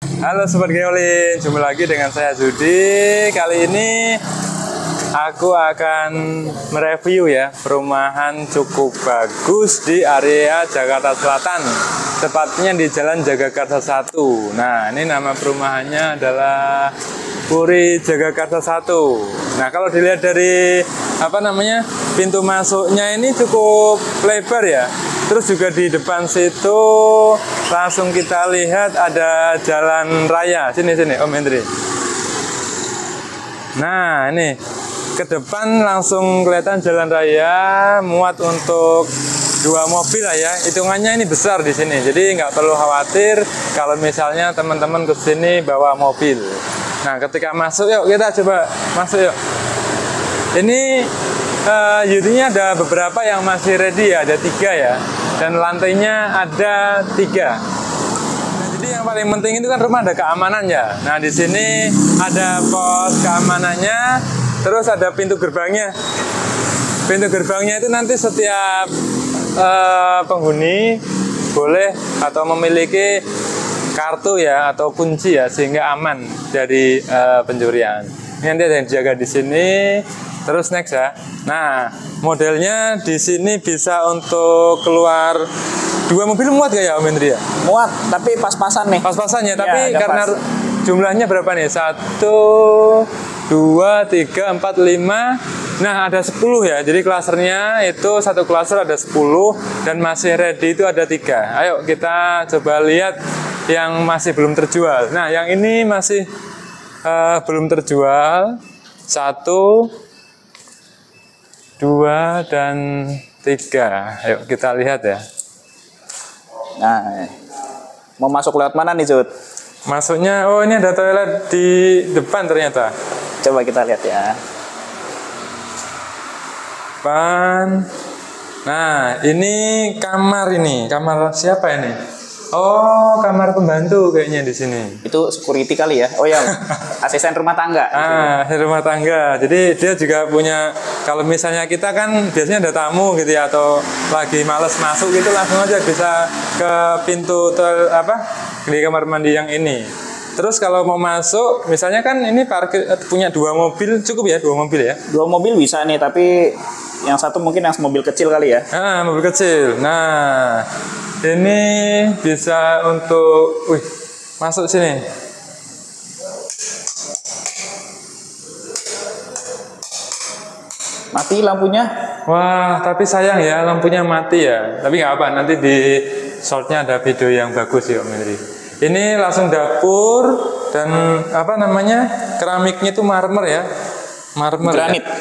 Halo Sobat Geolin, jumpa lagi dengan saya Zudi. Kali ini aku akan mereview ya perumahan cukup bagus di area Jakarta Selatan, tepatnya di Jalan Jagakarsa 1. Nah, ini nama perumahannya adalah Puri Jagakarsa 1. Nah, kalau dilihat dari pintu masuknya ini cukup lebar ya. Terus juga di depan situ langsung kita lihat ada jalan raya. Sini Om Hendri. Nah, ini ke depan langsung kelihatan jalan raya, muat untuk 2 mobil lah ya. Hitungannya ini besar di sini. Jadi nggak perlu khawatir kalau misalnya teman-teman ke sini bawa mobil. Nah, ketika masuk, yuk kita coba masuk yuk. Ini unitnya ada beberapa yang masih ready ya, ada 3 ya. Dan lantainya ada 3. Nah, jadi yang paling penting itu kan rumah ada keamanan ya. Nah, di sini ada pos keamanannya, terus ada pintu gerbangnya. Pintu gerbangnya itu nanti setiap penghuni boleh atau memiliki kartu ya atau kunci ya, sehingga aman dari pencurian. Ini nanti ada yang dijaga di sini. Terus next ya. Nah, modelnya di sini bisa untuk keluar 2 mobil, muat gak ya Om Hendri ya? Muat, tapi pas-pasan nih. Pas-pasan ya, Ya, tapi karena pas. jumlahnya berapa nih? 1, 2, 3, 4, 5. Nah, ada 10 ya. Jadi klasernya itu satu klaser ada 10 dan masih ready itu ada 3. Ayo kita coba lihat yang masih belum terjual. Nah, yang ini masih belum terjual. 1, 2, dan 3. Ayo kita lihat ya. Nah, mau masuk lewat mana nih, Zud? Masuknya, oh ini ada toilet di depan ternyata. Coba kita lihat ya. Depan. Nah, ini kamar ini. Kamar siapa ini? Oh, kamar pembantu kayaknya di sini. Itu security kali ya? Oh ya, asisten rumah tangga. Rumah tangga. Jadi dia juga punya, kalau misalnya kita kan biasanya ada tamu gitu ya, atau lagi males masuk gitu, langsung aja bisa ke pintu di kamar mandi yang ini. Terus kalau mau masuk, misalnya kan ini parkir punya 2 mobil, cukup ya 2 mobil ya? 2 mobil bisa nih, tapi yang satu mungkin yang mobil kecil kali ya? Mobil kecil. Nah, ini bisa untuk, masuk sini. Mati lampunya? Wah, tapi sayang ya lampunya mati ya. Tapi nggak apa, nanti di shortnya ada video yang bagus ya Om Hendri. Ini langsung dapur dan keramiknya itu marmer ya, marmer. Granit. Ya?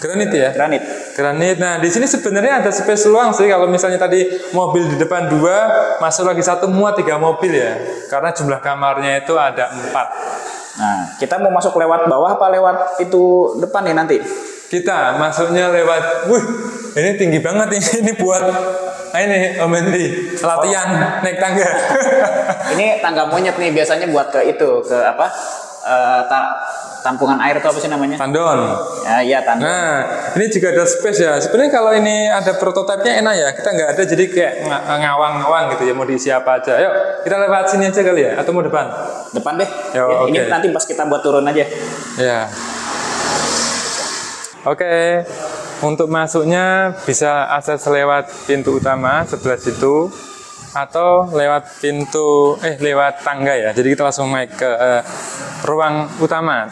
Granit ya? Granit. Granit. Nah, di sini sebenarnya ada space luang sih. Kalau misalnya tadi mobil di depan 2, masuk lagi 1, muat 3 mobil ya. Karena jumlah kamarnya itu ada 4. Nah, kita mau masuk lewat bawah apa lewat pintu depan nih nanti? Kita masuknya lewat, ini tinggi banget ini buat ini Om Hendri latihan naik tangga. Ini tangga monyet nih, biasanya buat ke apa? Tampungan air itu apa sih namanya? Tandon. Ya, iya tandon. Nah, ini juga ada space ya. Sebenarnya kalau ini ada prototipenya enak ya. Kita nggak ada jadi kayak ngawang-ngawang gitu ya. Mau diisi apa aja. Yuk, kita lewat sini aja kali ya. Atau mau depan? Depan deh. Yo, Ini nanti pas kita buat turun aja. Ya. Oke. Untuk masuknya bisa akses lewat pintu utama sebelah situ, atau lewat lewat tangga ya. Jadi kita langsung naik ke ruang utama.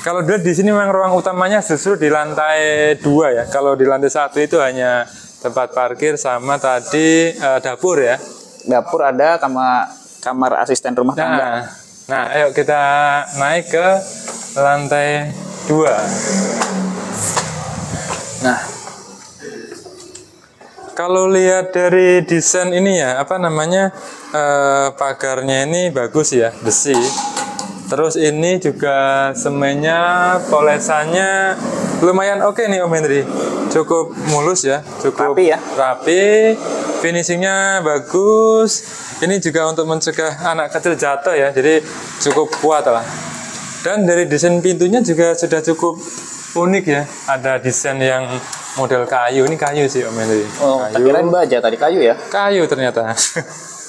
Kalau di sini memang ruang utamanya justru di lantai 2 ya. Kalau di lantai 1 itu hanya tempat parkir sama tadi dapur ya. Dapur ada, kamar asisten rumah tangga. Nah, ayo kita naik ke lantai 2. Nah, kalau lihat dari desain ini ya, pagarnya ini bagus ya, besi. Terus ini juga semennya, polesannya lumayan oke nih Om Hendri. Cukup mulus ya, cukup rapi ya. Rapi, finishingnya bagus. Ini juga untuk mencegah anak kecil jatuh ya, jadi cukup kuat lah. Dan dari desain pintunya juga sudah cukup unik ya. Ada desain yang model kayu. Ini kayu sih Om Hendri. Oh, tak kirain baja tadi, kayu ya? Kayu ternyata.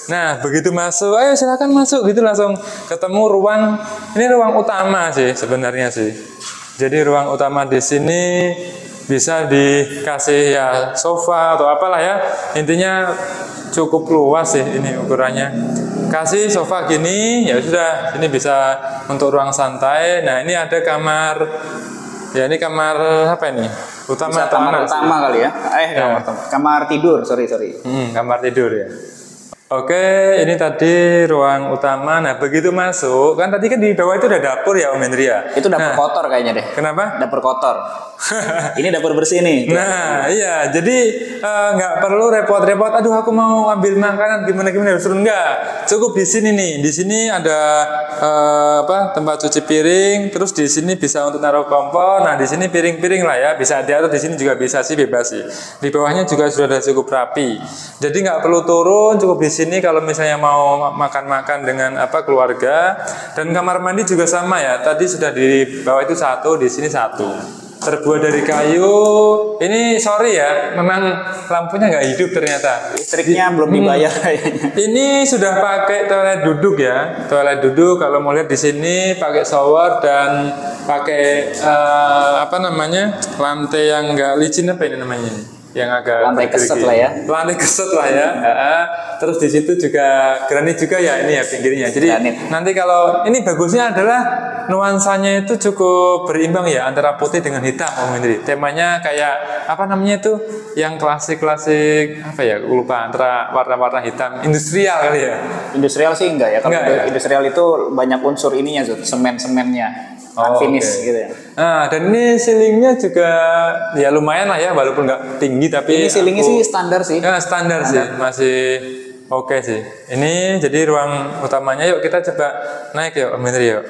Nah, begitu masuk, ayo silakan masuk gitu langsung ketemu ruang, ini ruang utama sih sebenarnya sih. Jadi ruang utama di sini bisa dikasih ya sofa atau apalah ya. Intinya cukup luas sih ini ukurannya. Kasih sofa gini, ya sudah, ini bisa untuk ruang santai. Nah, ini ada kamar. Ya, ini kamar apa ini? Utama Bisa atau kamar anak utama sih? kali ya. Kamar tidur, sorry. Kamar tidur ya. Oke, ini tadi ruang utama. Nah, begitu masuk, kan tadi kan di bawah itu ada dapur ya, Om Hendri ya? Itu dapur kotor kayaknya deh. Kenapa? Dapur kotor. Ini dapur bersih nih. Nah, iya, jadi nggak perlu repot-repot. Aduh, aku mau ambil makanan gimana harus enggak. Cukup di sini nih. Di sini ada tempat cuci piring. Terus di sini bisa untuk naruh kompor. Nah, di sini piring-piring lah ya. Bisa diatur di sini juga bisa sih, bebas sih. Di bawahnya juga sudah ada cukup rapi. Jadi nggak perlu turun. Cukup di sini kalau misalnya mau makan-makan dengan keluarga. Dan kamar mandi juga sama ya. Tadi sudah di bawah itu satu, di sini satu. Terbuat dari kayu. Ini sorry ya, memang lampunya nggak hidup ternyata. Listriknya belum dibayar kayaknya. Ini sudah pakai toilet duduk ya, toilet duduk. Kalau mau lihat di sini pakai shower dan pakai lantai yang nggak licin, apa ini namanya? Yang agak Lantai keset lah ya. Lantai keset lah ya. Terus di situ juga granit juga ya, ini ya pinggirnya. Jadi Granit. nanti kalau ini bagusnya adalah nuansanya itu cukup berimbang ya antara putih dengan hitam, Om Hendri. Temanya kayak apa namanya itu yang klasik-klasik apa ya? Lupa, antara warna-warna hitam industrial kali ya. Industrial sih enggak ya. Kalau Enggak ya? industrial itu banyak unsur ininya, Zut. Semen-semennya. Finish gitu ya. Nah, dan ini ceilingnya juga ya lumayan lah ya, walaupun nggak tinggi tapi Ini ceilingnya sih standar sih. Ya, standar sih, masih oke sih. Ini jadi ruang utamanya. Yuk kita coba naik yuk, Om Hendri yuk.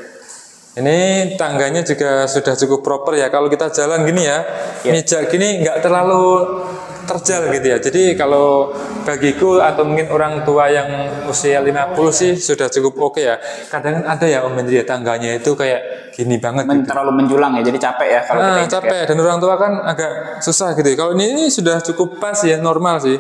Ini tangganya juga sudah cukup proper ya. Kalau kita jalan gini ya, meja gini nggak terlalu terjal gitu ya. Jadi kalau bagiku atau mungkin orang tua yang usia 50 sih sudah cukup oke ya. Kadang ada ya Om Hendri ya, tangganya itu kayak gini banget gitu. Terlalu menjulang ya, jadi capek ya kalau kita injek Capek dan orang tua kan agak susah gitu ya. Kalau ini sudah cukup pas ya, normal sih.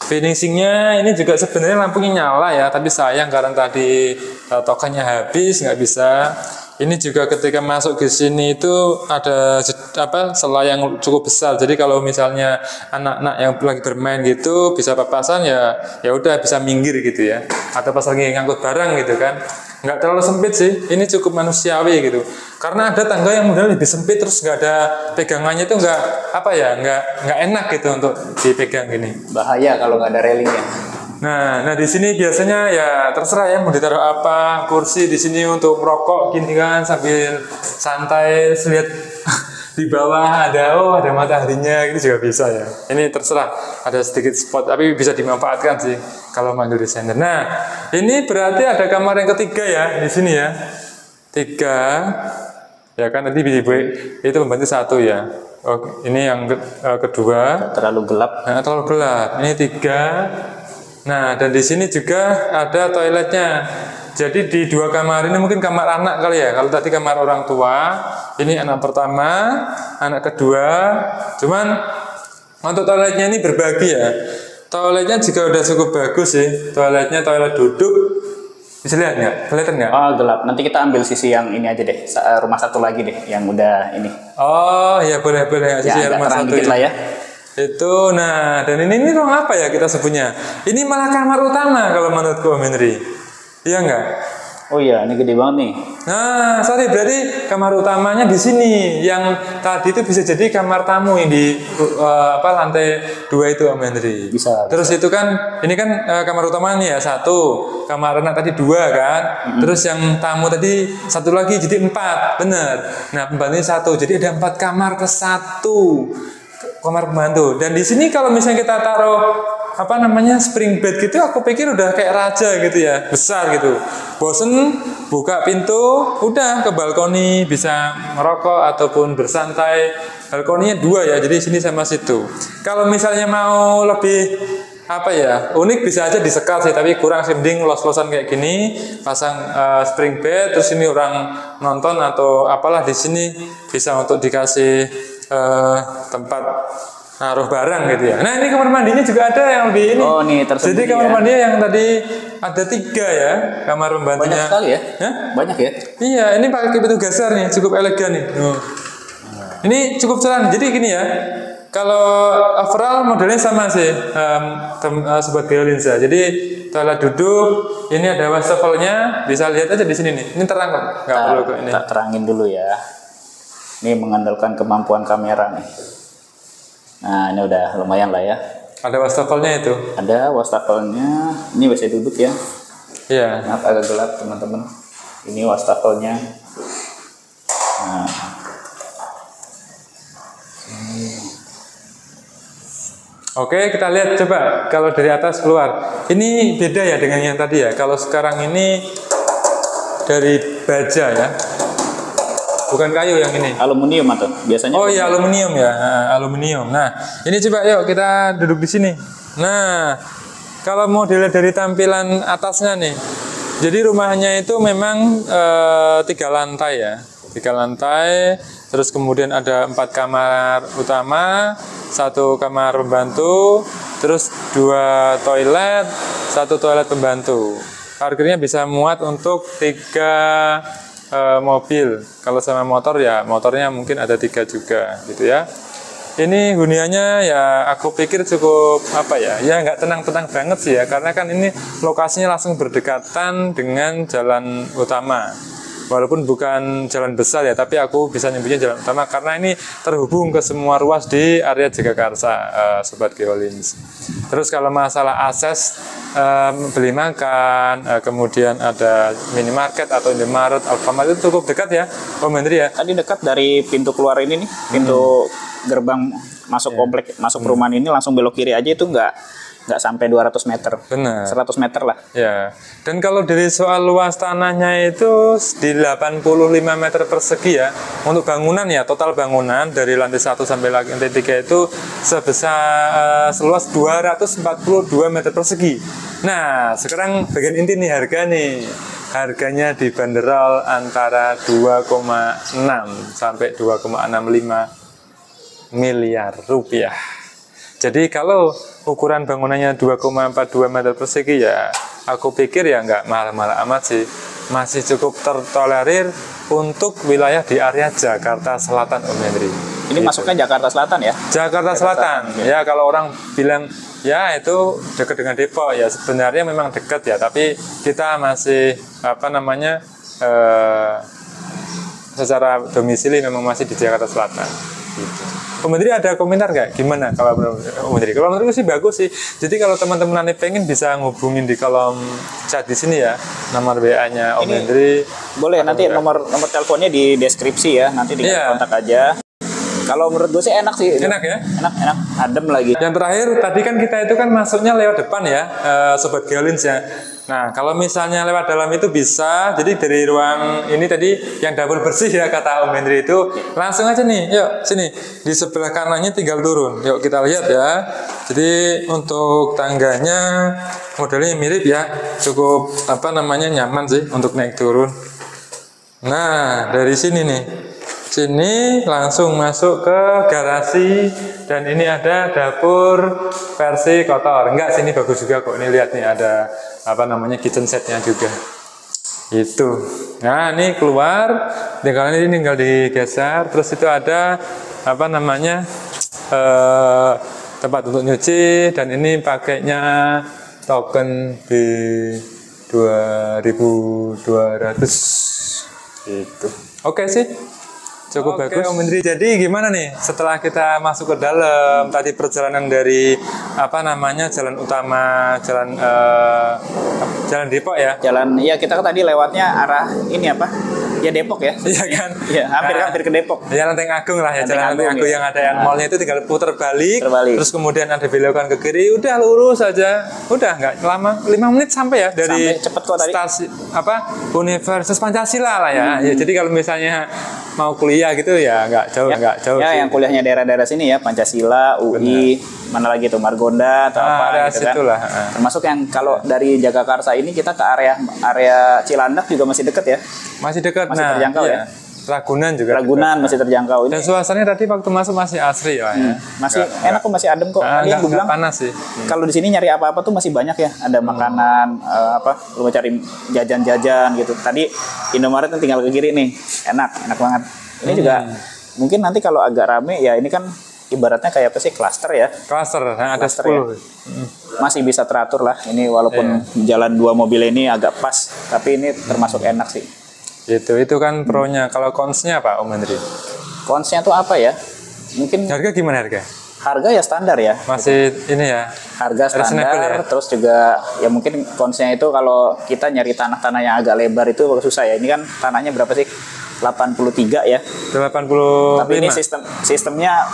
Finishingnya ini juga sebenarnya lampunya nyala ya, tapi sayang karena tadi tokennya habis nggak bisa. Ini juga ketika masuk ke sini itu ada sela yang cukup besar. Jadi kalau misalnya anak-anak yang lagi bermain gitu bisa papasan ya udah bisa minggir gitu ya. Atau pas lagi ngangkut barang gitu kan. Nggak terlalu sempit sih. Ini cukup manusiawi gitu. Karena ada tangga yang modelnya lebih sempit terus nggak ada pegangannya itu nggak enak gitu untuk dipegang gini. bahaya kalau nggak ada railingnya. Nah di sini biasanya ya terserah ya mau ditaruh apa, kursi di sini untuk merokok gini kan sambil santai, lihat di bawah ada mataharinya gitu juga bisa ya. Ini terserah, ada sedikit spot tapi bisa dimanfaatkan sih kalau manggil desainer. Nah ini berarti ada kamar yang ketiga ya di sini ya, 3 ya kan tadi itu membantu 1 ya. Oh, ini yang kedua. Terlalu gelap. Nah, terlalu gelap. Ini 3. Nah, dan di sini juga ada toiletnya. Jadi di 2 kamar ini mungkin kamar anak kali ya. Kalau tadi kamar orang tua, ini anak pertama, anak kedua. Cuman untuk toiletnya ini berbagi ya. Toiletnya juga udah cukup bagus sih. Toiletnya toilet duduk. Bisa lihat nggak? Kelihatan nggak? Oh gelap. Nanti kita ambil sisi yang ini aja deh. Rumah satu lagi deh, yang udah ini. Oh ya boleh. Sisi Ya, agak rumah terang satu dikit ya. lah ya. Itu, nah, dan ini ruang apa ya kita sebutnya? Ini malah kamar utama kalau menurutku, Om Hendri. Iya nggak? Oh iya, ini gede banget nih. Nah, sorry, berarti kamar utamanya di sini. Yang tadi itu bisa jadi kamar tamu yang di lantai 2 itu, Om Hendri. Bisa. Terus itu kan, ini kan kamar utama nih ya 1, kamar anak tadi 2 kan. Terus yang tamu tadi 1 lagi jadi 4, bener. Nah, pembantunya 1, jadi ada 4 kamar ke 1. Kamar pembantu. Dan di sini kalau misalnya kita taruh spring bed gitu, aku pikir udah kayak raja gitu ya, besar gitu. Bosen, buka pintu, udah ke balkoni, bisa merokok ataupun bersantai. Balkoninya 2 ya, jadi sini sama situ. Kalau misalnya mau lebih unik bisa aja disekat sih, tapi kurang sih, mending los-losan kayak gini, pasang spring bed, terus ini orang nonton atau apalah di sini bisa untuk dikasih tempat naruh barang gitu ya. Nah ini kamar mandinya juga ada yang lebih ini. Oh nih tersendiri. Jadi kamar ya. mandinya yang tadi ada 3 ya, kamar pembantunya. Banyak sekali ya? Hah? Banyak ya? Iya, ini pakai pintu gasar nih, cukup elegan nih. Ini cukup cerah. Jadi gini ya, kalau overall modelnya sama sih, sobat Geolinsa. Jadi toilet duduk, ini ada wastafelnya, bisa lihat aja di sini nih. Ini terang kok, nggak perlu kok ini. Kita terangin dulu ya. Ini mengandalkan kemampuan kamera nih. Nah ini udah lumayan lah ya. Ada wastafelnya itu. Ada wastafelnya. Ini WC duduk ya. Iya. Maaf agak gelap teman-teman. Ini wastafelnya. Nah. Oke, kita lihat coba kalau dari atas keluar. Ini beda ya dengan yang tadi ya. Kalau sekarang ini dari baja ya. Bukan kayu yang ini. Aluminium atau biasanya? Oh iya aluminium ya, aluminium. Nah ini coba yuk kita duduk di sini. Nah kalau model dari tampilan atasnya nih, jadi rumahnya itu memang 3 lantai ya, 3 lantai. Terus kemudian ada 4 kamar utama, 1 kamar pembantu, terus 2 toilet, 1 toilet pembantu. Parkirnya bisa muat untuk 3 mobil. Kalau sama motor ya motornya mungkin ada 3 juga gitu ya. Ini huniannya ya aku pikir cukup apa ya, ya nggak tenang-tenang banget sih ya, karena kan ini lokasinya langsung berdekatan dengan jalan utama. Walaupun bukan jalan besar ya, tapi aku bisa nyebutnya jalan utama karena ini terhubung ke semua ruas di area Jagakarsa, sobat Geolins. Terus kalau masalah akses beli makan, kemudian ada minimarket atau Indomaret, Alfamart itu cukup dekat ya, Om Hendri ya. Tadi dekat dari pintu keluar ini nih, pintu gerbang masuk komplek, masuk perumahan ini langsung belok kiri aja itu nggak sampai 200 meter. Benar. 100 meter lah. Ya. Dan kalau dari soal luas tanahnya itu di 85 meter persegi ya. Untuk bangunan ya, total bangunan dari lantai 1 sampai lantai 3 itu sebesar seluas 242 meter persegi. Nah, sekarang bagian inti nih harga nih. Harganya dibanderol antara 2,6 sampai 2,65 miliar rupiah. Jadi kalau ukuran bangunannya 2,42 meter persegi ya, aku pikir ya nggak mahal-mahal amat sih. Masih cukup tertolerir untuk wilayah di area Jakarta Selatan, Om Hendri. Ini masuknya Jakarta Selatan ya? Jakarta Selatan. Ya kalau orang bilang ya itu dekat dengan Depok ya, sebenarnya memang dekat ya, tapi kita masih apa namanya secara domisili memang masih di Jakarta Selatan. Gitu. Om Hendri ada komentar nggak? Gimana kalau Om Hendri? Kalau menurutku sih bagus sih. Jadi kalau teman-teman nanti pengen bisa ngubungin di kolom chat di sini ya, nomor WA-nya Om Hendri. Boleh nanti nomor teleponnya di deskripsi ya, nanti tinggal kontak aja. Kalau menurut gue sih enak sih. Enak ya? Enak, adem lagi. Yang terakhir tadi kan kita itu kan masuknya lewat depan ya, sobat Geolins ya. Nah, kalau misalnya lewat dalam itu bisa, jadi dari ruang ini tadi yang dapur bersih ya kata Om Hendri itu, langsung aja nih, yuk sini, di sebelah kanannya tinggal turun. Yuk kita lihat ya. Jadi untuk tangganya modelnya mirip ya, cukup apa namanya nyaman sih untuk naik turun. Nah, dari sini nih. Sini langsung masuk ke garasi dan ini ada dapur versi kotor. Enggak, sini bagus juga kok. Ini lihat nih ada apa namanya kitchen setnya juga. Itu. Nah, ini keluar. Tinggal digeser. Terus itu ada apa namanya tempat untuk nyuci dan ini pakainya token B2200. Itu. Oke sih. Cukup bagus. Om Hendri, jadi gimana nih setelah kita masuk ke dalam tadi perjalanan dari apa namanya jalan utama jalan Depok ya? Iya kita kan tadi lewatnya arah ini apa? Ya Depok ya? Iya kan? Iya hampir ke Depok. Ya Lenteng Agung lah ya, jalan Lenteng Agung yang ada yang mallnya itu tinggal putar balik. Terus kemudian ada belokan ke kiri, udah lurus aja. Udah nggak lama, 5 menit sampai ya dari cepet kok tadi. Stasi, Universitas Pancasila lah ya. Ya. Jadi kalau misalnya mau kuliah gitu ya nggak jauh. Ya sih. yang kuliahnya daerah-daerah sini ya, Pancasila, UI, mana lagi tuh Margonda atau apa gitu kan. Situlah. Termasuk yang kalau dari Jagakarsa ini kita ke area Cilandak juga masih dekat ya. Masih dekat. Masih terjangkau ya. Ragunan juga. Ragunan masih terjangkau. Dan suasananya tadi waktu masuk masih asri lah ya. Masih enak kok, masih adem kok. Tadi yang gue bilang panas sih. Kalau di sini nyari apa-apa tuh masih banyak ya. Ada makanan, lu mau cari jajan-jajan gitu. Tadi Indomaret yang tinggal ke kiri nih, enak banget. Ini juga mungkin nanti kalau agak rame ya, ini kan ibaratnya kayak apa sih, klaster ya. Klaster, ada Cluster 10. ya. Masih bisa teratur lah. Ini walaupun jalan 2 mobil ini agak pas, tapi ini termasuk enak sih. Itu kan pro-nya. Kalau cons-nya apa, Om Henry? Konsnya tuh apa ya? Mungkin Harga gimana harga? harga ya standar ya. Masih ini ya. Harga Reasonable standar, ya? terus juga ya mungkin konsnya itu kalau kita nyari tanah-tanah yang agak lebar itu susah ya. Ini kan tanahnya berapa sih? 83 ya. 85. Tapi ini sistemnya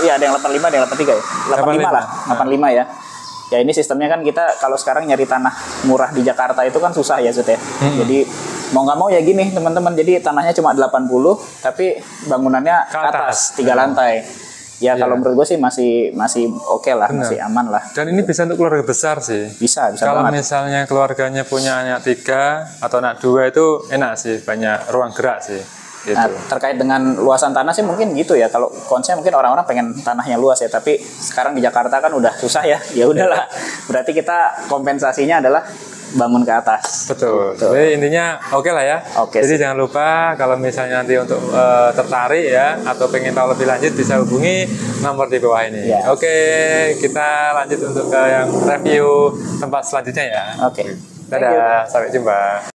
ya ada yang 85, ada yang 83 ya. 85 lah, 85 ya. Ya ini sistemnya kan kita kalau sekarang nyari tanah murah di Jakarta itu kan susah ya, Zut ya. Jadi mau nggak mau ya gini teman-teman, jadi tanahnya cuma 80 tapi bangunannya ke atas 3 lantai. Ya kalau menurut gue sih masih oke lah, masih aman lah. Dan ini bisa untuk keluarga besar sih. Bisa Kalau banget. misalnya keluarganya punya anak 3 atau anak 2 itu enak sih, banyak ruang gerak sih. Gitu. Nah, terkait dengan luasan tanah sih mungkin gitu ya. Kalau konsep mungkin orang-orang pengen tanahnya luas ya, tapi sekarang di Jakarta kan udah susah ya. Ya udahlah. Berarti kita kompensasinya adalah bangun ke atas. Betul. Betul. Jadi intinya oke lah ya. Oke, Jadi sih. jangan lupa kalau misalnya nanti untuk tertarik ya atau pengen tahu lebih lanjut bisa hubungi nomor di bawah ini. Ya. Oke, kita lanjut untuk ke yang review tempat selanjutnya ya. Oke. Dadah, sampai jumpa.